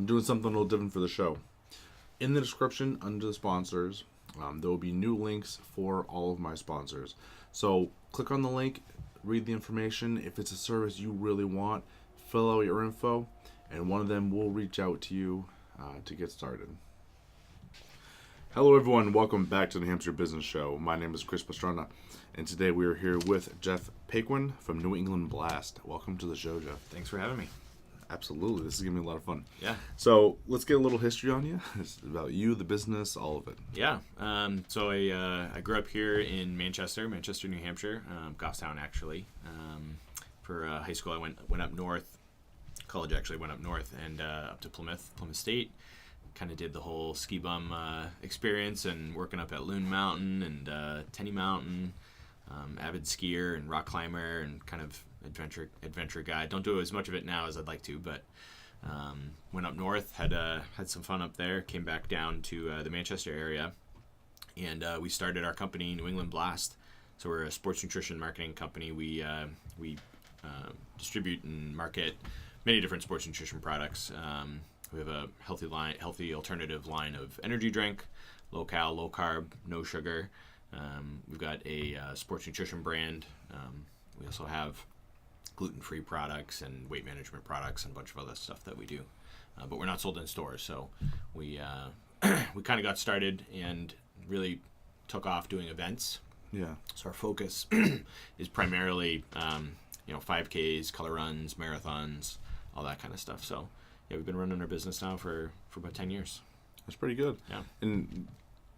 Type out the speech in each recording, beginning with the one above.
doing something a little different for the show. In the description under the sponsors, there will be new links for all of my sponsors. So click on the link, read the information. If it's a service you really want, fill out your info, and one of them will reach out to you to get started. Hello everyone, welcome back to the New Hampshire Business Show. My name is Chris Pastrana, and today we are here with Jeff Paquin from New England Blast. Welcome to the show, Jeff. Thanks for having me. Absolutely, this is going to be a lot of fun. Yeah. So let's get a little history on you. It's about you, the business, all of it. Yeah. So I grew up here in Manchester, New Hampshire, Goffstown actually. For high school, I went up north. College actually went up north and up to Plymouth State. Kind of did the whole ski bum experience and working up at Loon Mountain and Tenny Mountain. Avid skier and rock climber and kind of adventure guy. Don't do as much of it now as I'd like to, but went up north, had some fun up there. Came back down to the Manchester area, and we started our company, New England Blast. So we're a sports nutrition marketing company. We distribute and market many different sports nutrition products. We have a healthy alternative line of energy drink, low cal, low carb, no sugar. We've got a sports nutrition brand. We also have gluten-free products and weight management products and a bunch of other stuff that we do. But we're not sold in stores, so we kind of got started and really took off doing events. Yeah. So our focus is primarily 5Ks, color runs, marathons, all that kind of stuff. So yeah, we've been running our business now for about 10 years. That's pretty good. Yeah. And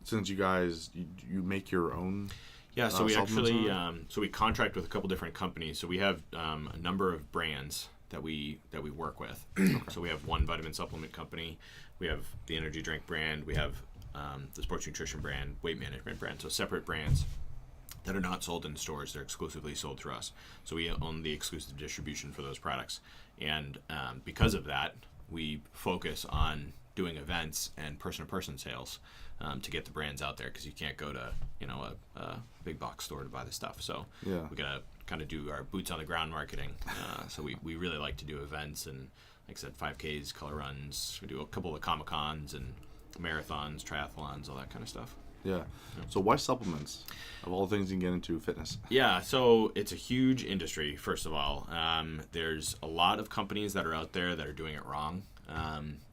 since you guys, you make your own. Yeah, so we actually we contract with a couple different companies. So we have a number of brands that we work with. Okay. So we have one vitamin supplement company, we have the energy drink brand, we have the sports nutrition brand, weight management brand. So separate brands that are not sold in stores; they're exclusively sold through us. So we own the exclusive distribution for those products, and because of that, we focus on doing events and person-to-person sales to get the brands out there, because you can't go to a big box store to buy the stuff. So yeah, we gotta kind of do our boots on the ground marketing. So we really like to do events and, like I said, 5Ks, color runs. We do a couple of Comic-Cons and marathons, triathlons, all that kind of stuff. Yeah. So why supplements? Of all things you can get into fitness. Yeah, so it's a huge industry, first of all. There's a lot of companies that are out there that are doing it wrong.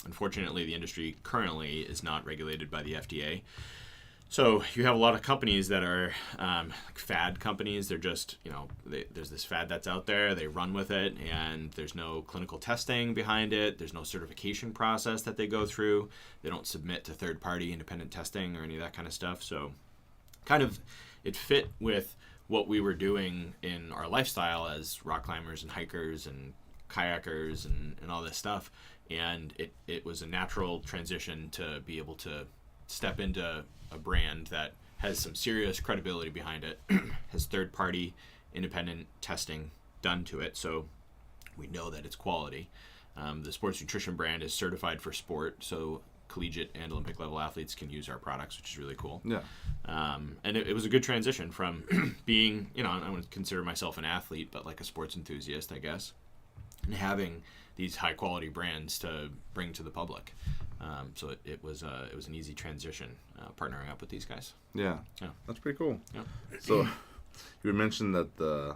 Unfortunately, the industry currently is not regulated by the FDA. So you have a lot of companies that are fad companies. They're just, there's this fad that's out there. They run with it, and there's no clinical testing behind it. There's no certification process that they go through. They don't submit to third-party independent testing or any of that kind of stuff. So kind of it fit with what we were doing in our lifestyle as rock climbers and hikers and kayakers and all this stuff. And it was a natural transition to be able to step into a brand that has some serious credibility behind it, has third-party independent testing done to it, so we know that it's quality. The sports nutrition brand is certified for sport, so collegiate and Olympic level athletes can use our products, which is really cool. Yeah. And it was a good transition from being, I wouldn't consider myself an athlete, but like a sports enthusiast, I guess, and having these high quality brands to bring to the public. So it was an easy transition partnering up with these guys. Yeah. Yeah. That's pretty cool. Yeah. So you mentioned that the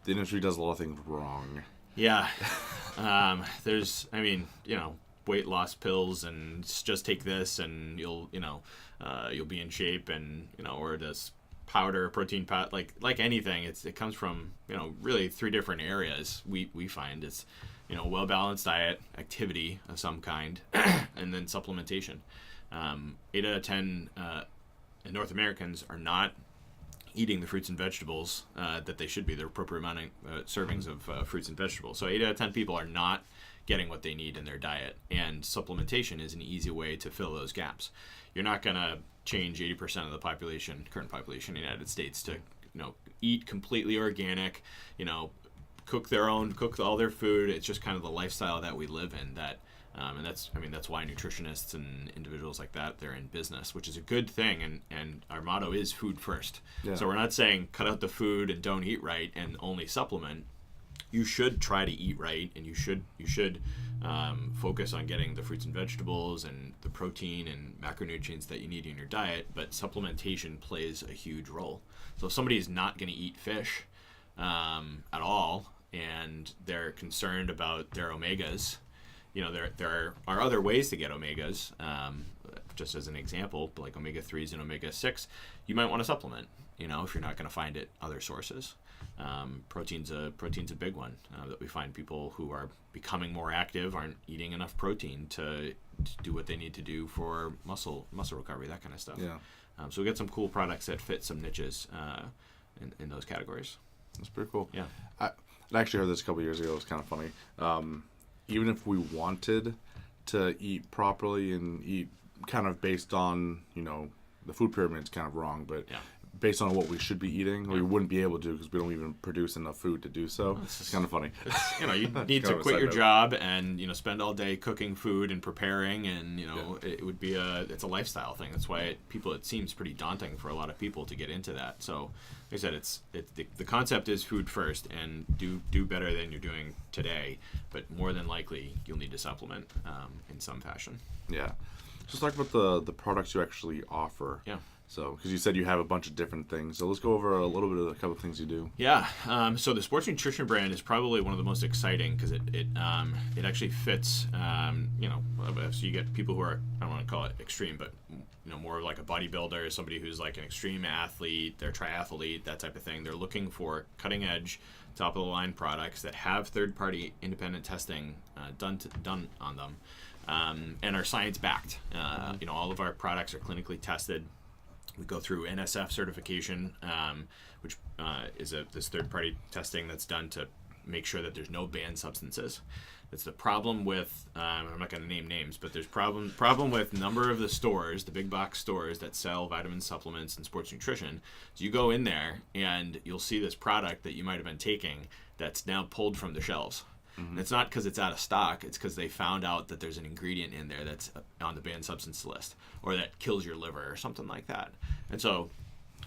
industry does a lot of things wrong. Yeah. There's, weight loss pills and just take this and you'll be in shape, and, or this powder, protein powder, like anything, it comes from, really three different areas. We find it's, well-balanced diet, activity of some kind, and then supplementation. 8 out of 10 North Americans are not eating the fruits and vegetables that they should be, the appropriate amount of servings of fruits and vegetables. So 8 out of 10 people are not getting what they need in their diet, and supplementation is an easy way to fill those gaps. You're not going to change 80% of the current population in the United States to eat completely organic, cook all their food. It's just kind of the lifestyle that we live in, that and that's why nutritionists and individuals like that, they're in business, which is a good thing, and our motto is food first. Yeah. So we're not saying cut out the food and don't eat right and only supplement. you should try to eat right, and you should focus on getting the fruits and vegetables and the protein and macronutrients that you need in your diet. But supplementation plays a huge role. So if somebody is not going to eat fish at all, and they're concerned about their omegas, there are other ways to get omegas. Just as an example, like omega-3s and omega-6, you might want to supplement, if you're not going to find it other sources. Protein's a big one that we find people who are becoming more active aren't eating enough protein to do what they need to do for muscle recovery, that kind of stuff. Yeah. So we get some cool products that fit some niches in those categories. That's pretty cool. Yeah. I actually heard this a couple of years ago. It was kind of funny. Even if we wanted to eat properly and eat kind of based on, the food pyramid's kind of wrong, but based on what we should be eating, we wouldn't be able to because we don't even produce enough food to do so. It's kind of funny. You need to quit your job and spend all day cooking food and preparing, and it would be it's a lifestyle thing. That's why it seems pretty daunting for a lot of people to get into that. So, like I said, the concept is food first, and do better than you're doing today. But more than likely, you'll need to supplement in some fashion. Yeah. Let's talk about the products you actually offer. Yeah. So, because you said you have a bunch of different things, so let's go over a little bit of a couple of things you do. Yeah. So the sports nutrition brand is probably one of the most exciting because it actually fits. So you get people who are, I don't want to call it extreme, but more like a bodybuilder, somebody who's like an extreme athlete, they're triathlete, that type of thing. They're looking for cutting edge, top of the line products that have third party independent testing done on them, and are science backed. All of our products are clinically tested. We go through NSF certification, which is this third-party testing that's done to make sure that there's no banned substances. It's the problem with, I'm not going to name names, but there's problem with a number of the stores, the big box stores that sell vitamin supplements and sports nutrition. So you go in there and you'll see this product that you might have been taking that's now pulled from the shelves. Mm-hmm. And it's not because it's out of stock. It's because they found out that there's an ingredient in there that's on the banned substance list, or that kills your liver or something like that. And so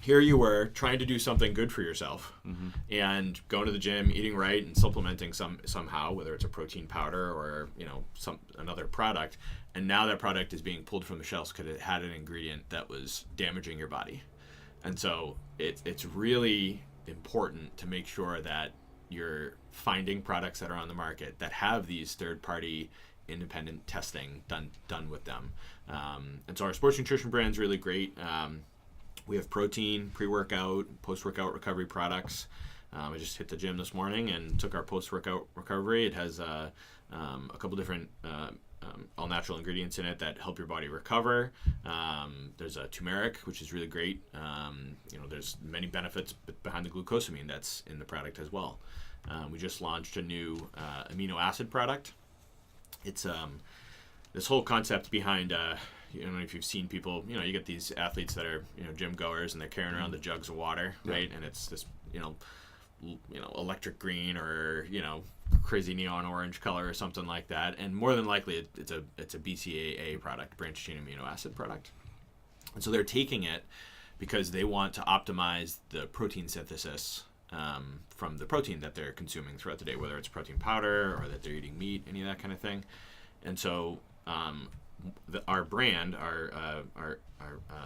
here you were trying to do something good for yourself, mm-hmm. and going to the gym, eating right, and supplementing somehow, whether it's a protein powder or another product. And now that product is being pulled from the shelves because it had an ingredient that was damaging your body. And so it's really important to make sure that you're finding products that are on the market that have these third-party independent testing done with them. And so our sports nutrition brand is really great. We have protein, pre-workout, post-workout recovery products. I just hit the gym this morning and took our post-workout recovery. It has a couple different all-natural ingredients in it that help your body recover. There's a turmeric, which is really great. There's many benefits behind the glucosamine that's in the product as well. We just launched a new amino acid product. It's this whole concept behind, if you've seen people, you get these athletes that are, gym goers, and they're carrying around the jugs of water, right? And it's this, electric green or, crazy neon orange color or something like that. And more than likely, it's a BCAA product, branched chain amino acid product. And so they're taking it because they want to optimize the protein synthesis from the protein that they're consuming throughout the day, whether it's protein powder or that they're eating meat, any of that kind of thing. And so our brand, our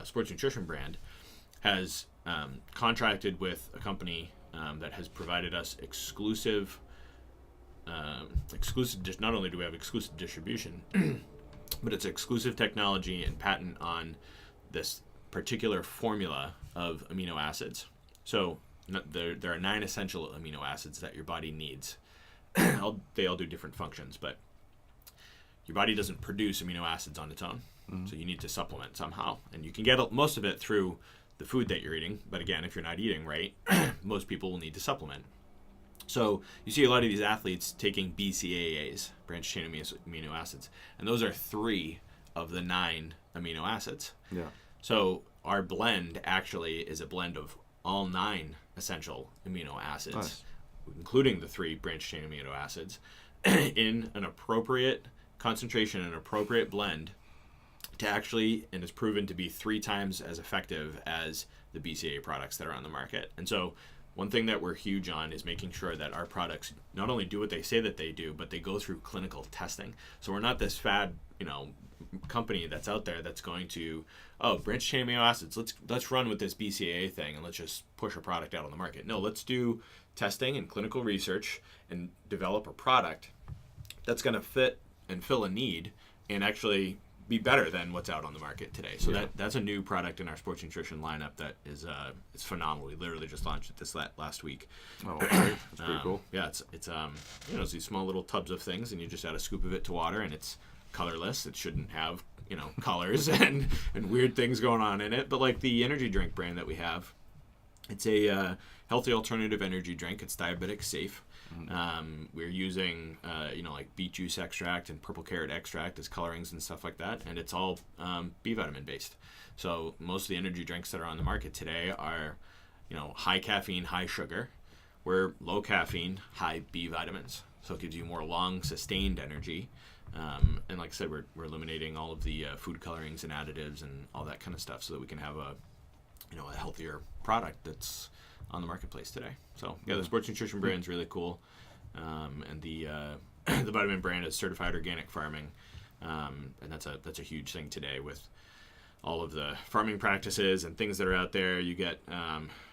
sports nutrition brand, has contracted with a company that has provided us exclusive. Not only do we have exclusive distribution, but it's exclusive technology and patent on this particular formula of amino acids. So there are 9 essential amino acids that your body needs. They all do different functions, but your body doesn't produce amino acids on its own. Mm-hmm. So you need to supplement somehow. And you can get most of it through the food that you're eating. But again, if you're not eating right, most people will need to supplement. So you see a lot of these athletes taking BCAAs, branched chain amino acids. And those are 3 of the 9 amino acids. Yeah. So our blend actually is a blend of all 9 essential amino acids, nice, including the 3 branched chain amino acids, in an appropriate concentration, an appropriate blend to actually, and it's proven to be 3 times as effective as the BCAA products that are on the market. And so one thing that we're huge on is making sure that our products not only do what they say that they do, but they go through clinical testing. So we're not this fad, company that's out there that's going to, branched chain amino acids, let's run with this BCAA thing and let's just push a product out on the market. No, let's do testing and clinical research and develop a product that's going to fit and fill a need and actually be better than what's out on the market today. So that's a new product in our sports nutrition lineup that is it's phenomenal. We literally just launched it this last week. Oh, okay. That's pretty cool. Yeah, it's it's these small little tubs of things, and you just add a scoop of it to water, and it's colorless. It shouldn't have colors and weird things going on in it. But like the energy drink brand that we have, it's a healthy alternative energy drink. It's diabetic safe. We're using like beet juice extract and purple carrot extract as colorings and stuff like that, and it's all B vitamin based. So most of the energy drinks that are on the market today are high caffeine, high sugar. We're low caffeine, high B vitamins, so it gives you more long sustained energy. And like I said, we're eliminating all of the food colorings and additives and all that kind of stuff so that we can have a healthier product that's on the marketplace today. So yeah, the sports nutrition brand is really cool, and the the vitamin brand is certified organic farming, and that's a huge thing today with all of the farming practices and things that are out there. You get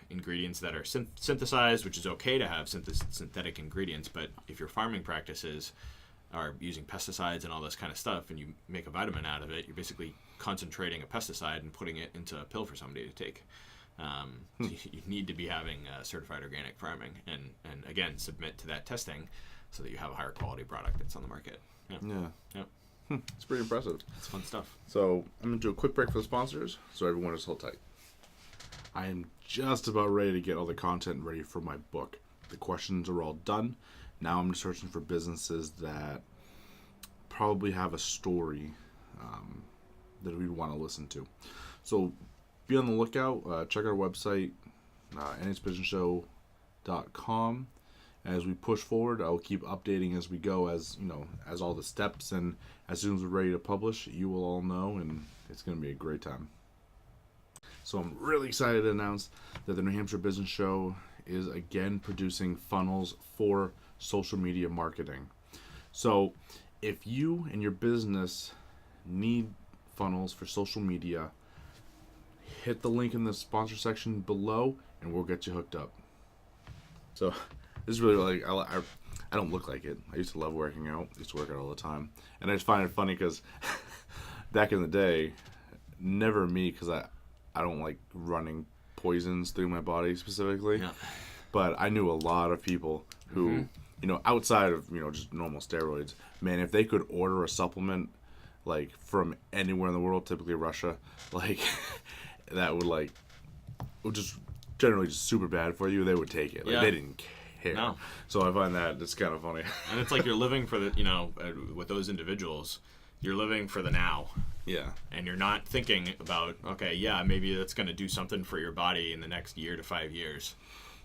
ingredients that are synthesized, which is okay to have synthetic ingredients, but if your farming practices are using pesticides and all this kind of stuff, and you make a vitamin out of it, you're basically concentrating a pesticide and putting it into a pill for somebody to take. So you need to be having certified organic farming and again submit to that testing so that you have a higher quality product that's on the market. Yeah. It's pretty impressive. It's fun stuff. So I'm going to do a quick break for the sponsors, so everyone is hold tight. I am just about ready to get all the content ready for my book. The questions are all done. Now I'm searching for businesses that probably have a story that we'd want to listen to. So be on the lookout. Check our website, nhbusinessshow.com. As we push forward, I'll keep updating as we go, as all the steps, and as soon as we're ready to publish, you will all know, and it's going to be a great time. So I'm really excited to announce that the New Hampshire Business Show is again producing funnels for social media marketing. So if you and your business need funnels for social media, hit the link in the sponsor section below and we'll get you hooked up. So this is really I don't look like it. I used to love working out. I used to work out all the time. And I just find it funny because back in the day, never me, because I don't like running poisons through my body specifically. Yeah. But I knew a lot of people who, outside of, just normal steroids, man, if they could order a supplement, like, from anywhere in the world, typically Russia, like, that would just generally just super bad for you, they would take it. Like, they didn't care. No. So I find that it's kind of funny. And it's like you're living for the, with those individuals, you're living for the now. Yeah. And you're not thinking about, okay, yeah, maybe that's going to do something for your body in the next year to 5 years.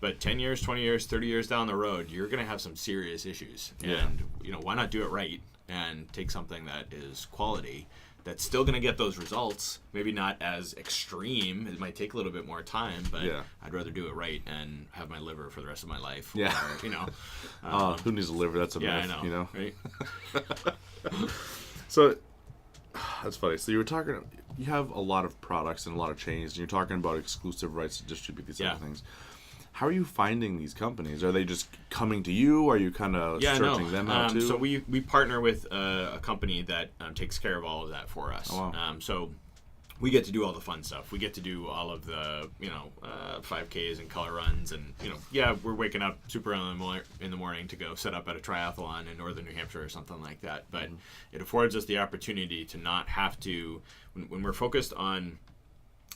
But 10 years, 20 years, 30 years down the road, you're going to have some serious issues. Yeah. And, why not do it right and take something that is quality that's still going to get those results, maybe not as extreme. It might take a little bit more time, but I'd rather do it right and have my liver for the rest of my life. Yeah. Or, who needs a liver? That's a myth, I know. Right? So, that's funny. So you have a lot of products and a lot of chains, and you're talking about exclusive rights to distribute these other things. How are you finding these companies? Are they just coming to you? Are you kind of searching them out too? So we partner with a company that takes care of all of that for us. Oh, wow. So we get to do all the fun stuff. We get to do all of the 5Ks and color runs, and we're waking up super early in the morning to go set up at a triathlon in northern New Hampshire or something like that. But it affords us the opportunity to not have to, when we're focused on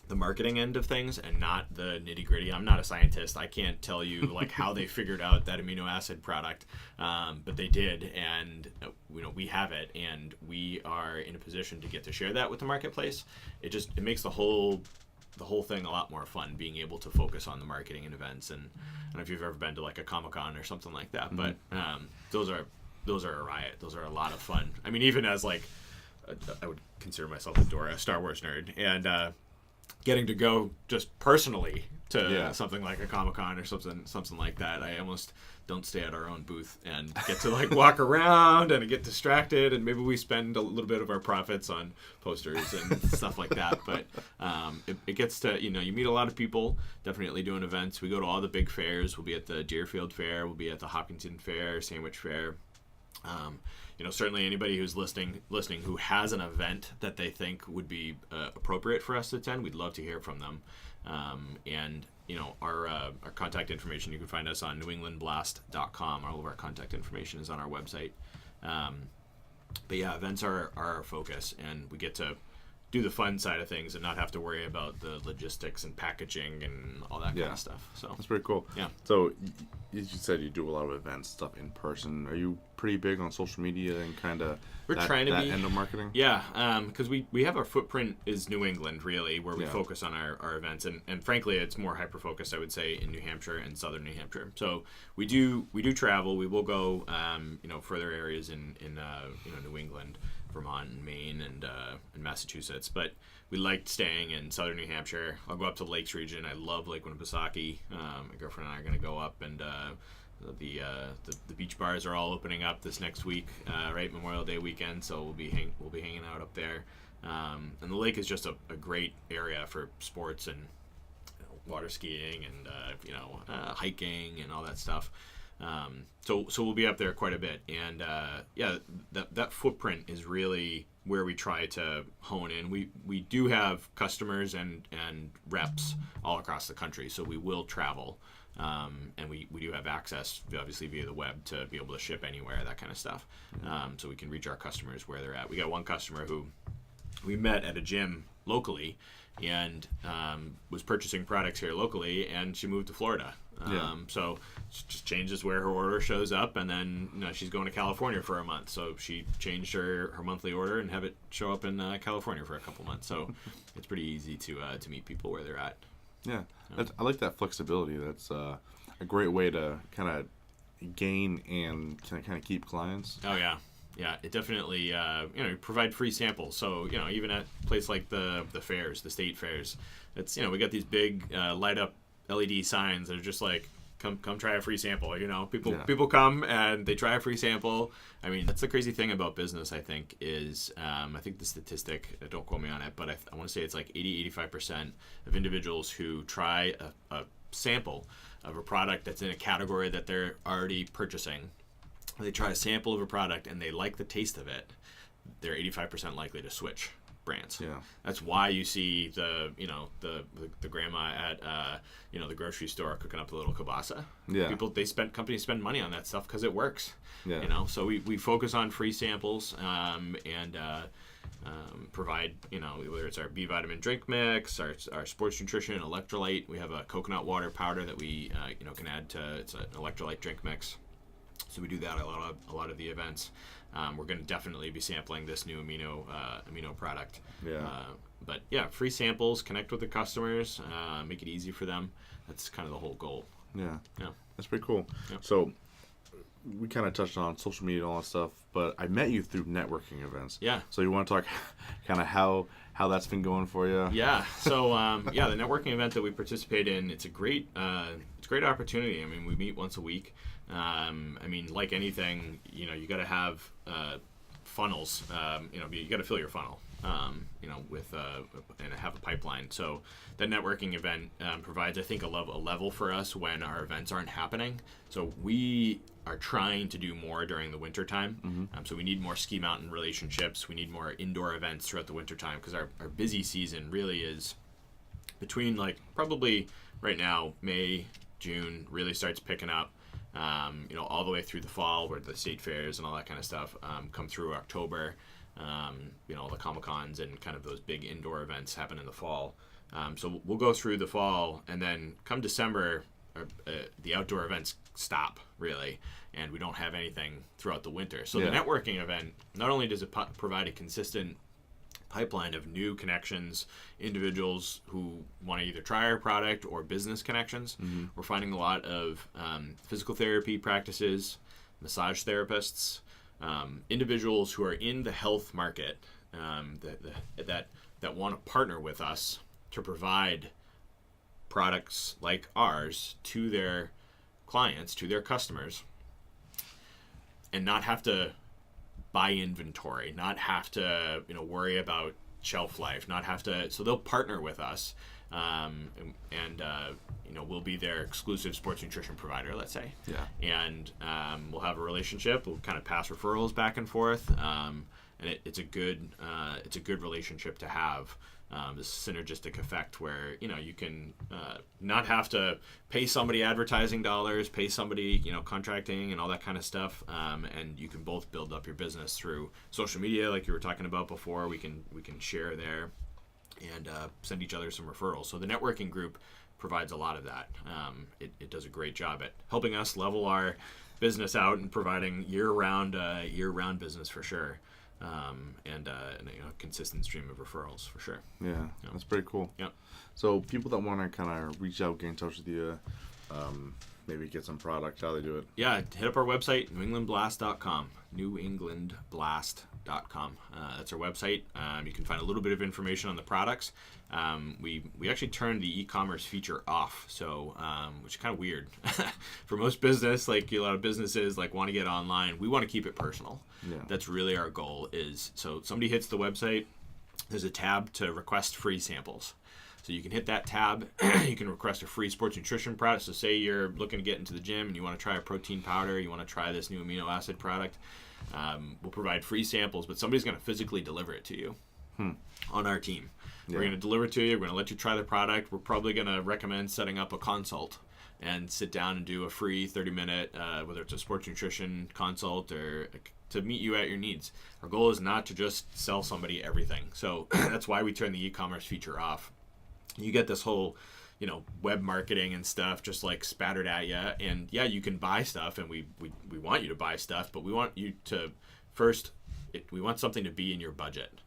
the marketing end of things and not the nitty gritty. I'm not a scientist. I can't tell you how they figured out that amino acid product, but they did, and we have it, and we are in a position to get to share that with the marketplace. It makes the whole thing a lot more fun, being able to focus on the marketing and events. And I don't know if you've ever been to a Comic-Con or something like that, but those are a riot. Those are a lot of fun. I mean, even as I would consider myself a Star Wars nerd, and getting to go just personally to Yeah. something like a Comic-Con or something like that. I almost don't stay at our own booth and get to like walk around and get distracted, and maybe we spend a little bit of our profits on posters and stuff like that. But it gets to, you meet a lot of people definitely doing events. We go to all the big fairs. We'll be at the Deerfield Fair. We'll be at the Hopkinton Fair, Sandwich Fair. Certainly anybody who's listening who has an event that they think would be appropriate for us to attend, we'd love to hear from them. Our contact information, you can find us on newenglandblast.com. All of our contact information is on our website. But yeah, events are our focus, and we get to do the fun side of things and not have to worry about the logistics and packaging and all that kind of stuff. So that's pretty cool. Yeah. So you said you do a lot of events stuff in person. Are you pretty big on social media and kind of trying to be end of marketing? Yeah, because we have our footprint is New England, really, where we focus on our events, and frankly, it's more hyper focused, I would say, in New Hampshire and southern New Hampshire. So we do travel. We will go further areas in New England, Vermont and Maine and Massachusetts, but we liked staying in southern New Hampshire. I'll go up to the Lakes region. I love Lake Winnipesaukee. My girlfriend and I are going to go up, and the beach bars are all opening up this next week, right, Memorial Day weekend. So we'll be hanging out up there. And the lake is just a great area for sports and water skiing and hiking and all that stuff. So we'll be up there quite a bit, and that footprint is really where we try to hone in. We do have customers and reps all across the country, so we will travel, and we do have access, obviously, via the web to be able to ship anywhere, that kind of stuff. So we can reach our customers where they're at. We got one customer who we met at a gym locally and was purchasing products here locally, and she moved to Florida. So she just changes where her order shows up, and then she's going to California for a month. So she changed her monthly order and have it show up in California for a couple months. So it's pretty easy to meet people where they're at. Yeah, I like that flexibility. That's a great way to kind of gain and kind of keep clients. Oh yeah. Yeah, it definitely, provide free samples. So, even at a place like the fairs, the state fairs, it's, we got these big light up LED signs that are just like, come try a free sample. People come and they try a free sample. I mean, that's the crazy thing about business, I think, is I think the statistic, don't quote me on it, but I want to say it's like 85% of individuals who try a sample of a product that's in a category that they're already purchasing. They try a sample of a product and they like the taste of it, they're 85% likely to switch brands. Yeah. That's why you see the grandma at the grocery store cooking up a little kielbasa. Yeah. Companies spend money on that stuff because it works. Yeah. So we focus on free samples and provide, whether it's our B vitamin drink mix, our sports nutrition electrolyte. We have a coconut water powder that we can add to. It's an electrolyte drink mix. So we do that at a lot of the events. We're going to definitely be sampling this new amino product. Yeah. But yeah, free samples, connect with the customers, make it easy for them. That's kind of the whole goal. Yeah. Yeah. That's pretty cool. Yep. So we kind of touched on social media and all that stuff, but I met you through networking events. Yeah. So you want to talk kind of how that's been going for you? Yeah. So the networking event that we participate in, it's a great opportunity. I mean, we meet once a week. Like anything, you got to have funnels. You got to fill your funnel. And have a pipeline. So that networking event provides, I think, a level for us when our events aren't happening. So we are trying to do more during the winter time. Mm-hmm. So we need more ski mountain relationships. We need more indoor events throughout the winter time because our busy season really is between probably right now, May, June really starts picking up. All the way through the fall where the state fairs and all that kind of stuff come through October. The Comic-Cons and kind of those big indoor events happen in the fall. So we'll go through the fall, and then come December, the outdoor events stop, really, and we don't have anything throughout the winter. So the networking event, not only does it provide a consistent pipeline of new connections, individuals who want to either try our product or business connections. Mm-hmm. We're finding a lot of physical therapy practices, massage therapists, individuals who are in the health market that want to partner with us to provide products like ours to their clients, to their customers, and not have to buy inventory, not have to worry about shelf life, not have to. So they'll partner with us, and we'll be their exclusive sports nutrition provider, let's say. Yeah. And we'll have a relationship. We'll kind of pass referrals back and forth, and it's a good relationship to have. This synergistic effect where you can not have to pay somebody advertising dollars, pay somebody contracting and all that kind of stuff, and you can both build up your business through social media, like you were talking about before. We can share there and send each other some referrals. So the networking group provides a lot of that. It does a great job at helping us level our business out and providing year-round business for sure. And a consistent stream of referrals for sure. Yeah, that's pretty cool. Yeah. So people that want to kind of reach out, get in touch with you, maybe get some product, how they do it? Yeah, hit up our website, newenglandblast.com. newenglandblast.com. That's our website. You can find a little bit of information on the products. We actually turned the e-commerce feature off, so which is kind of weird. For most business, like a lot of businesses want to get online, we want to keep it personal. Yeah. That's really our goal. Is so somebody hits the website, there's a tab to request free samples. So you can hit that tab. You can request a free sports nutrition product. So say you're looking to get into the gym and you want to try a protein powder, you want to try this new amino acid product. We'll provide free samples, but somebody's going to physically deliver it to you on our team. Yeah. We're going to deliver it to you. We're going to let you try the product. We're probably going to recommend setting up a consult and sit down and do a free 30-minute, whether it's a sports nutrition consult or to meet you at your needs. Our goal is not to just sell somebody everything. So that's why we turn the e-commerce feature off. You get this whole, web marketing and stuff just spattered at you. And yeah, you can buy stuff, and we want you to buy stuff, but we want you to we want something to be in your budget.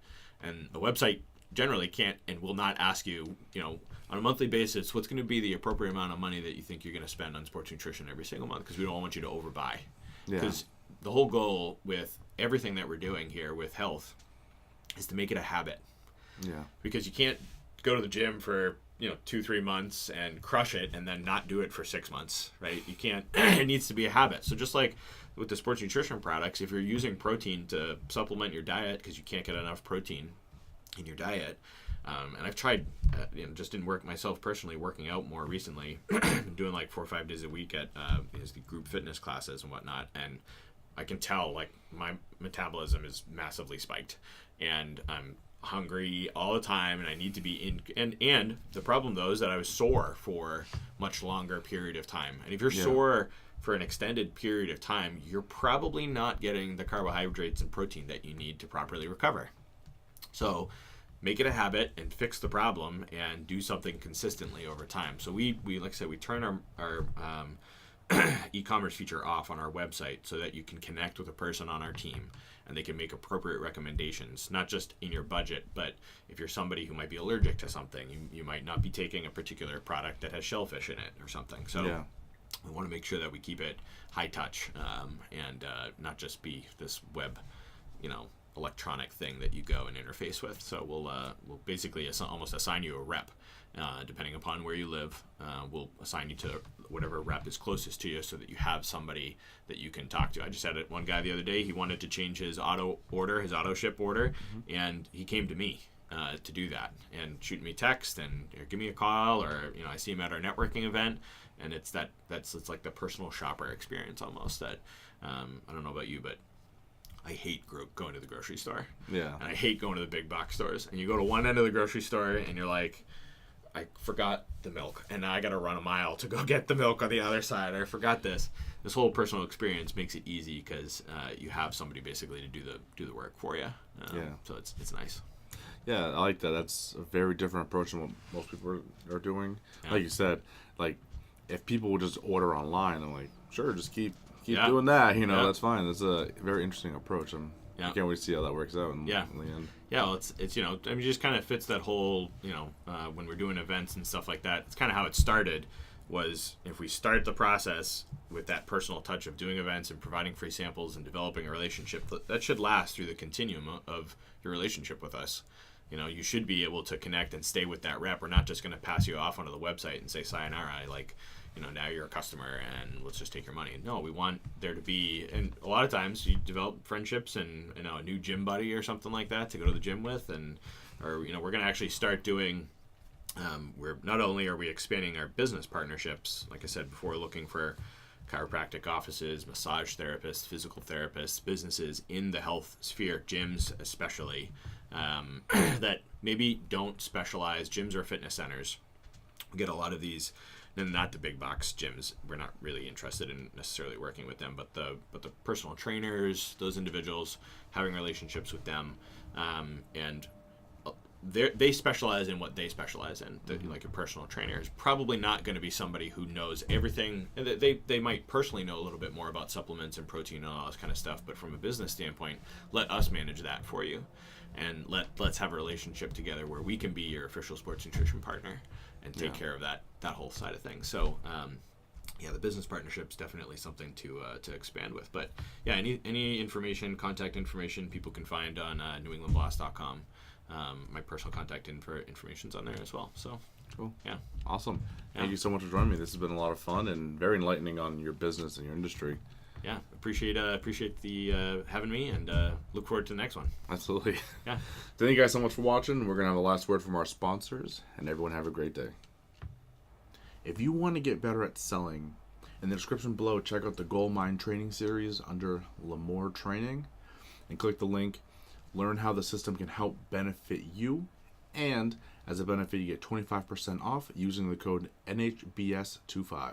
And the website generally can't and will not ask you, on a monthly basis, what's going to be the appropriate amount of money that you think you're going to spend on sports nutrition every single month, because we don't want you to overbuy. Because the whole goal with everything that we're doing here with health is to make it a habit. Yeah. Because you can't go to the gym for 2-3 months and crush it and then not do it for 6 months, right? You can't. It needs to be a habit. So just like with the sports nutrition products, if you're using protein to supplement your diet because you can't get enough protein in your diet, and I've tried, just didn't work myself personally, working out more recently, been doing 4 or 5 days a week at the group fitness classes and whatnot, and I can tell my metabolism is massively spiked, and I'm hungry all the time, and I need to be in. And the problem though is that I was sore for much longer period of time. And if you're sore for an extended period of time, you're probably not getting the carbohydrates and protein that you need to properly recover. So make it a habit and fix the problem and do something consistently over time. So we like I said, we turn our e-commerce feature off on our website so that you can connect with a person on our team and they can make appropriate recommendations, not just in your budget, but if you're somebody who might be allergic to something, you might not be taking a particular product that has shellfish in it or something. So we want to make sure that we keep it high touch and not just be this web, electronic thing that you go and interface with. So we'll basically almost assign you a rep. Depending upon where you live, we'll assign you to whatever rep is closest to you so that you have somebody that you can talk to. I just had one guy the other day, he wanted to change his auto ship order, and he came to me to do that and shoot me text and give me a call, or I see him at our networking event, and it's like the personal shopper experience almost that I don't know about you, but I hate going to the grocery store. Yeah. And I hate going to the big box stores. And you go to one end of the grocery store and you're like, I forgot the milk, and now I got to run a mile to go get the milk on the other side. I forgot this. This whole personal experience makes it easy because you have somebody basically to do the work for you. So it's nice. Yeah, I like that. That's a very different approach than what most people are doing. Yeah. Like you said, if people would just order online, I'm like, sure, just keep doing that. That's fine. That's a very interesting approach. I can't wait to see how that works out in the end. Yeah, well, it's it just kind of fits that whole, when we're doing events and stuff like that, it's kind of how it started, was if we start the process with that personal touch of doing events and providing free samples and developing a relationship, that should last through the continuum of your relationship with us. you should be able to connect and stay with that rep. We're not just going to pass you off onto the website and say, sayonara, like, now you're a customer and let's just take your money. No, we want there to be, and a lot of times you develop friendships and, a new gym buddy or something like that to go to the gym with. Or we're going to actually start doing, we're not only are we expanding our business partnerships, like I said before, looking for chiropractic offices, massage therapists, physical therapists, businesses in the health sphere, gyms especially, that maybe don't specialize, gyms or fitness centers. We get a lot of these, and not the big box gyms. We're not really interested in necessarily working with them, but the personal trainers, those individuals, having relationships with them, and they specialize in what they specialize in. Like a personal trainer is probably not going to be somebody who knows everything. They might personally know a little bit more about supplements and protein and all this kind of stuff, but from a business standpoint, let us manage that for you, and let's have a relationship together where we can be your official sports nutrition partner and take care of that whole side of things. So the business partnership is definitely something to expand with. But yeah, any information, contact information people can find on newenglandblast.com. My personal contact information's on there as well. So cool. Yeah. Awesome. Thank you so much for joining me. This has been a lot of fun and very enlightening on your business and your industry. Yeah, appreciate the having me, and look forward to the next one. Absolutely. Yeah. Thank you guys so much for watching. We're gonna have a last word from our sponsors, and everyone have a great day. If you want to get better at selling, in the description below, check out the Gold Mine training series under L'Amour Training, and click the link. Learn how the system can help benefit you, and as a benefit, you get 25% off using the code NHBS25.